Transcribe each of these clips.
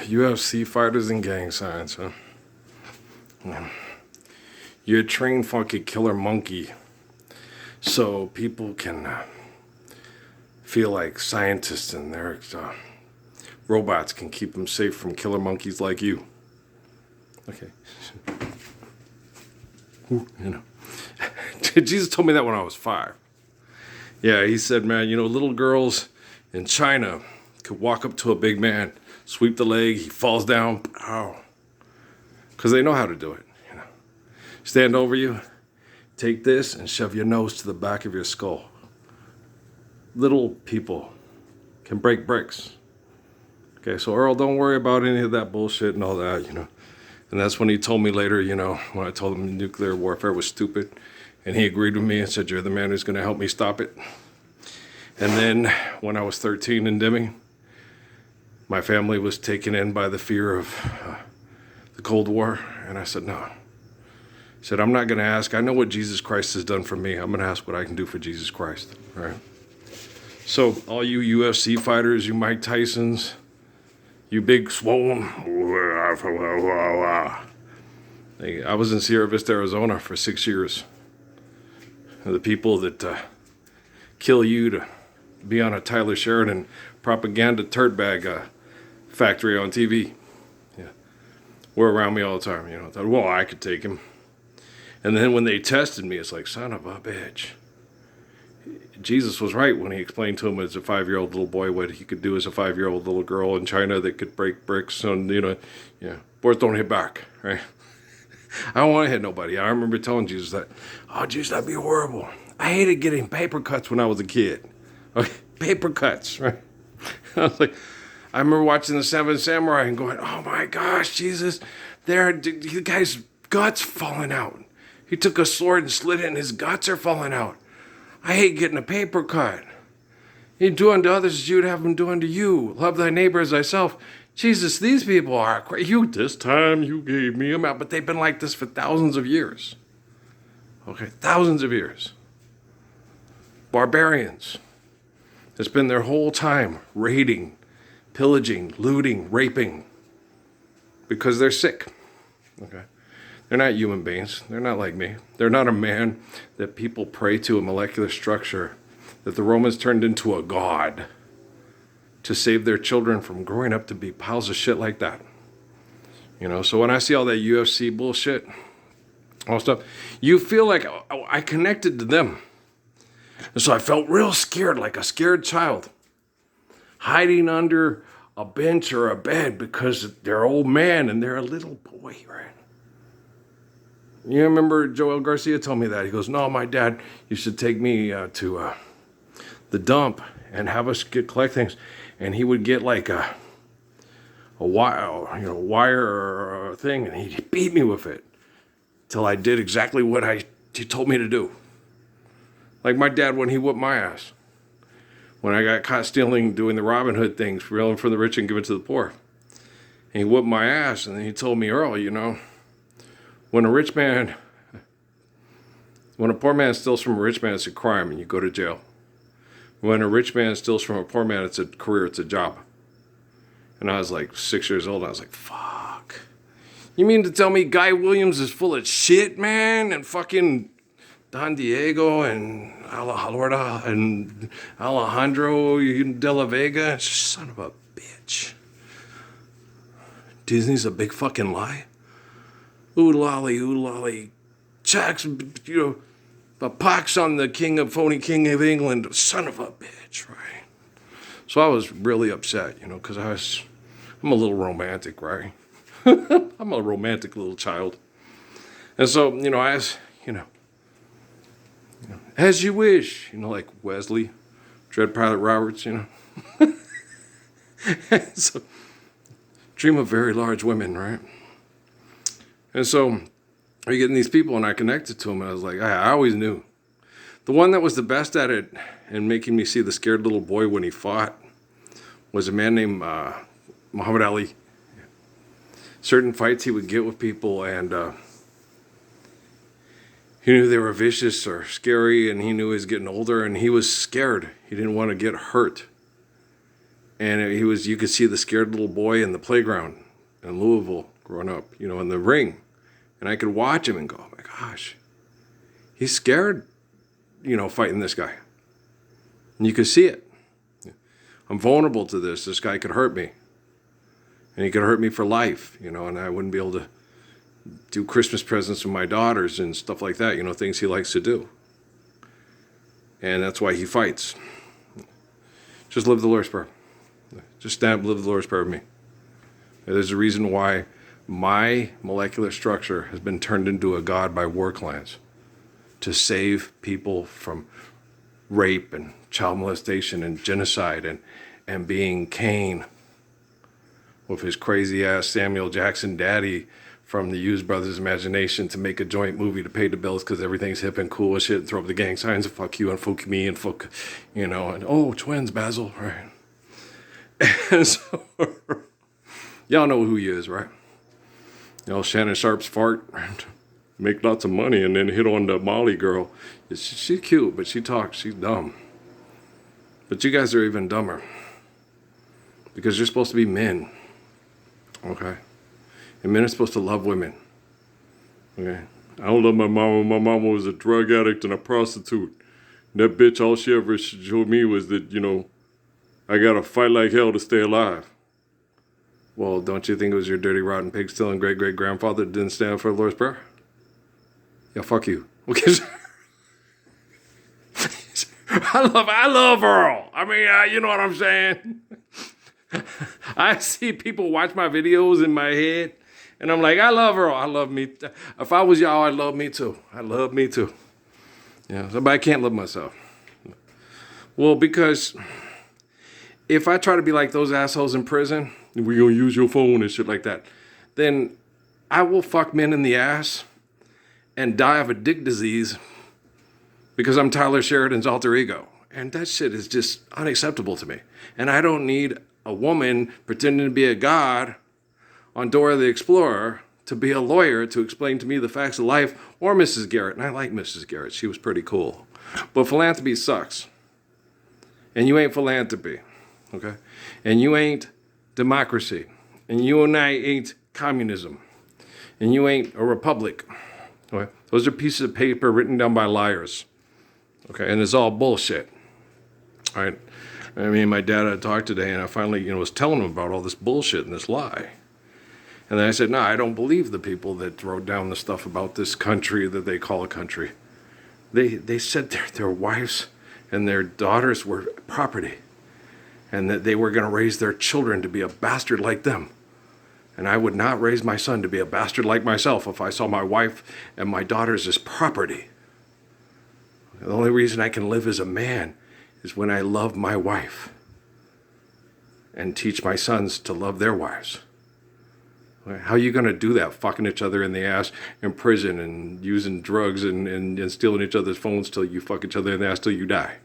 UFC fighters and gang signs, huh? Yeah. You're a trained fucking killer monkey, so people can feel like scientists and their robots can keep them safe from killer monkeys like you. Okay. Ooh, Jesus told me that when I was 5. Yeah, he said, man, little girls in China could walk up to a big man, sweep the leg, he falls down, ow. Because they know how to do it. Stand over you, take this and shove your nose to the back of your skull. Little people can break bricks. Okay, so Earl, don't worry about any of that bullshit and all that, And that's when he told me later, when I told him nuclear warfare was stupid. And he agreed with me and said, you're the man who's going to help me stop it. And then when I was 13 in Deming, my family was taken in by the fear of the Cold War. And I said, no. I said, I'm not going to ask. I know what Jesus Christ has done for me. I'm going to ask what I can do for Jesus Christ. All right. So all you UFC fighters, you Mike Tysons, you big swollen. I was in Sierra Vista, Arizona for 6 years. The people that kill you to be on a Tyler Sheridan propaganda turd bag factory on TV. Yeah, were around me all the time. I thought, well, I could take him. And then when they tested me, it's like, son of a bitch. Jesus was right when he explained to him as a 5-year-old little boy what he could do as a 5-year-old little girl in China that could break bricks and, boys don't hit back, right? I don't want to hit nobody. I remember telling Jesus that, oh, Jesus, that'd be horrible. I hated getting paper cuts when I was a kid. Okay, paper cuts, right? I was like, I remember watching The Seven Samurai and going, oh my gosh, Jesus, the guy's guts falling out. He took a sword and slit it and his guts are falling out. I hate getting a paper cut. You do unto others as you would have them do unto you. Love thy neighbor as thyself. Jesus, these people are crazy. This time you gave me a mouth. But they've been like this for thousands of years. Okay, thousands of years. Barbarians. It's been their whole time raiding, pillaging, looting, raping. Because they're sick. Okay. They're not human beings. They're not like me. They're not a man that people pray to, a molecular structure that the Romans turned into a god to save their children from growing up to be piles of shit like that. So when I see all that UFC bullshit, all stuff, you feel like I connected to them. And so I felt real scared, like a scared child, hiding under a bench or a bed because they're an old man and they're a little boy, right? You remember Joel Garcia told me that. He goes, no, my dad used to take me to the dump and have us collect things. And he would get like a wire or a thing, and he'd beat me with it till I did exactly what he told me to do. Like my dad when he whooped my ass. When I got caught stealing, doing the Robin Hood things, stealing from the rich and giving to the poor. And he whooped my ass, and then he told me, Earl, when a poor man steals from a rich man, it's a crime and you go to jail. When a rich man steals from a poor man, it's a career, it's a job. And I was like 6 years old, and I was like, fuck. You mean to tell me Guy Williams is full of shit, man? And fucking Don Diego and Alejandro de la Vega? Son of a bitch. Disney's a big fucking lie. Ooh lolly, checks, a pox on the phony king of England, son of a bitch, right? So I was really upset, because I'm a little romantic, right? I'm a romantic little child. And so, as you wish, like Wesley, Dread Pilot Roberts, So, dream of very large women, right? And so you're getting these people, and I connected to them, and I was like, I always knew. The one that was the best at it and making me see the scared little boy when he fought was a man named Muhammad Ali. Certain fights he would get with people, and he knew they were vicious or scary, and he knew he was getting older, and he was scared. He didn't want to get hurt. And you could see the scared little boy in the playground in Louisville growing up, you know, in the ring. And I could watch him and go, oh my gosh, he's scared, you know, fighting this guy. And you could see it. I'm vulnerable to this. This guy could hurt me. And he could hurt me for life, you know, and I wouldn't be able to do Christmas presents with my daughters and stuff like that, you know, things he likes to do. And that's why he fights. Just live the Lord's Prayer. Just stand, live the Lord's Prayer with me. There's a reason why my molecular structure has been turned into a god by war clans to save people from rape and child molestation and genocide and being Cain with his crazy ass Samuel Jackson daddy from the Hughes Brothers' imagination to make a joint movie to pay the bills because everything's hip and cool and shit, and throw up the gang signs and fuck you and fuck me and fuck, you know, and oh, twins, Basil, right? And so, y'all know who he is, right? You know, Shannon Sharp's fart, make lots of money and then hit on the Molly girl. She's cute, but she talks, she's dumb. But you guys are even dumber because you're supposed to be men, okay? And men are supposed to love women. Okay. I don't love my mama. My mama was a drug addict and a prostitute. And that bitch, all she ever showed me was that, you know, I gotta fight like hell to stay alive. Well, don't you think it was your dirty, rotten, pig-stealing great-great-grandfather that didn't stand for the Lord's Prayer? Yeah, fuck you. Okay. I love Earl. I mean, you know what I'm saying? I see people watch my videos in my head. And I'm like, I love her. I love me. If I was y'all, I'd love me too. I love me too. Yeah, but I can't love myself. Well, because if I try to be like those assholes in prison, we're going to use your phone and shit like that, then I will fuck men in the ass and die of a dick disease because I'm Tyler Sheridan's alter ego. And that shit is just unacceptable to me. And I don't need a woman pretending to be a god on Dora the Explorer to be a lawyer to explain to me the facts of life, or Mrs. Garrett. And I like Mrs. Garrett. She was pretty cool. But philanthropy sucks. And you ain't philanthropy, okay? And you ain't democracy. And you and I ain't communism. And you ain't a republic, okay? Those are pieces of paper written down by liars, okay? And it's all bullshit, all right? I mean, my dad had talked today, and I finally, you know, was telling him about all this bullshit and this lie. And then I said, no, I don't believe the people that wrote down the stuff about this country that they call a country. They said their wives and their daughters were property and that they were going to raise their children to be a bastard like them. And I would not raise my son to be a bastard like myself if I saw my wife and my daughters as property. The only reason I can live as a man is when I love my wife and teach my sons to love their wives. How are you going to do that? Fucking each other in the ass in prison and using drugs and stealing each other's phones till you fuck each other in the ass till you die.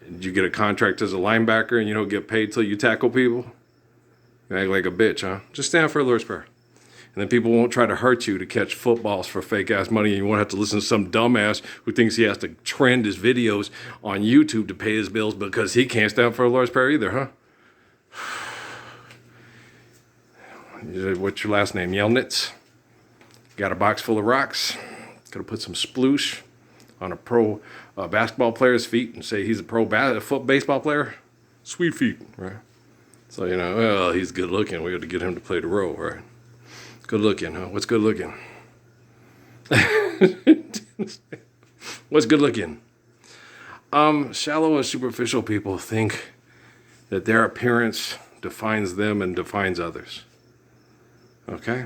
Did you get a contract as a linebacker and you don't get paid till you tackle people? You act like a bitch, huh? Just stand for the Lord's Prayer. And then people won't try to hurt you to catch footballs for fake ass money, and you won't have to listen to some dumbass who thinks he has to trend his videos on YouTube to pay his bills because he can't stand for the Lord's Prayer either, huh? What's your last name? Yelnats? Got a box full of rocks? Gonna put some sploosh on a pro basketball player's feet and say he's a pro baseball player? Sweet feet, right? So, you know, well, he's good looking. We have to get him to play the role, right? Good looking, huh? What's good looking? What's good looking? Shallow and superficial people think that their appearance defines them and defines others. Okay?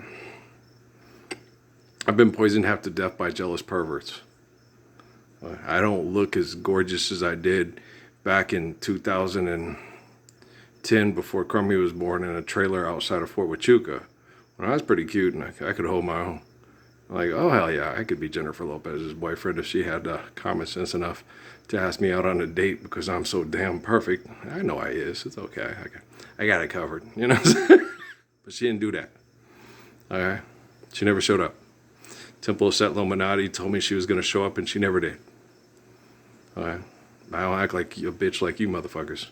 I've been poisoned half to death by jealous perverts. I don't look as gorgeous as I did back in 2010 before Crummy was born in a trailer outside of Fort Huachuca. When I was pretty cute and I could hold my own. Like, oh, hell yeah, I could be Jennifer Lopez's boyfriend if she had common sense enough to ask me out on a date because I'm so damn perfect. I know I is. It's okay. I got it covered, you know? But she didn't do that. Okay? She never showed up. Temple of Set Illuminati told me she was going to show up and she never did. Okay? I don't act like a bitch like you motherfuckers.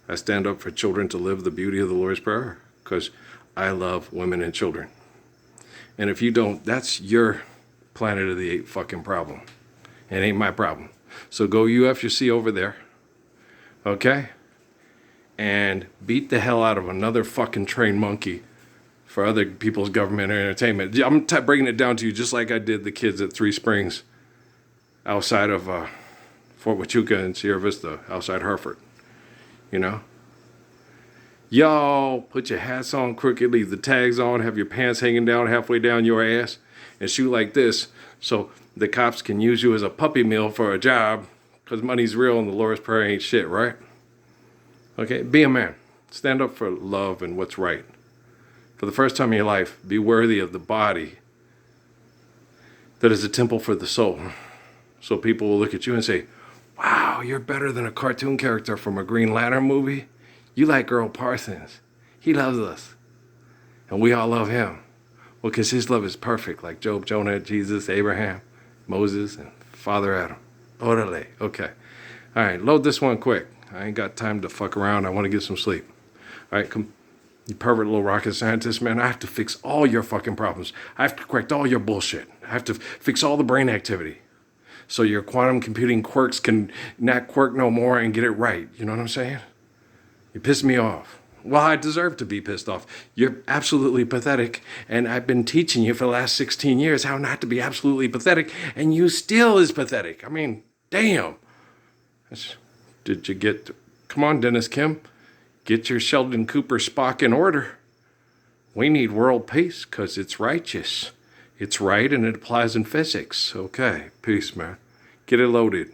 I stand up for children to live the beauty of the Lord's Prayer because I love women and children. And if you don't, that's your Planet of the Apes fucking problem. It ain't my problem. So go UFC over there, okay? And beat the hell out of another fucking trained monkey for other people's government or entertainment. I'm bringing it down to you just like I did the kids at Three Springs outside of Fort Huachuca and Sierra Vista, outside Hartford. You know? Y'all put your hats on crooked, leave the tags on, have your pants hanging down halfway down your ass, and shoot like this so the cops can use you as a puppy mill for a job because money's real and the Lord's Prayer ain't shit, right? Okay, be a man. Stand up for love and what's right. For the first time in your life, be worthy of the body that is a temple for the soul. So people will look at you and say, wow, you're better than a cartoon character from a Green Lantern movie. You like Earl Parsons. He loves us. And we all love him. Well, because his love is perfect, like Job, Jonah, Jesus, Abraham, Moses, and Father Adam. Orale. Okay. All right, load this one quick. I ain't got time to fuck around. I want to get some sleep. All right, come. You pervert little rocket scientist, man. I have to fix all your fucking problems. I have to correct all your bullshit. I have to fix all the brain activity. So your quantum computing quirks can not quirk no more and get it right. You know what I'm saying? You piss me off. Well, I deserve to be pissed off. You're absolutely pathetic, and I've been teaching you for the last 16 years how not to be absolutely pathetic, and you still is pathetic. I mean, damn. Did you get... Come on, Dennis Kim. Get your Sheldon Cooper Spock in order. We need world peace because it's righteous. It's right and it applies in physics. Okay, peace, man. Get it loaded.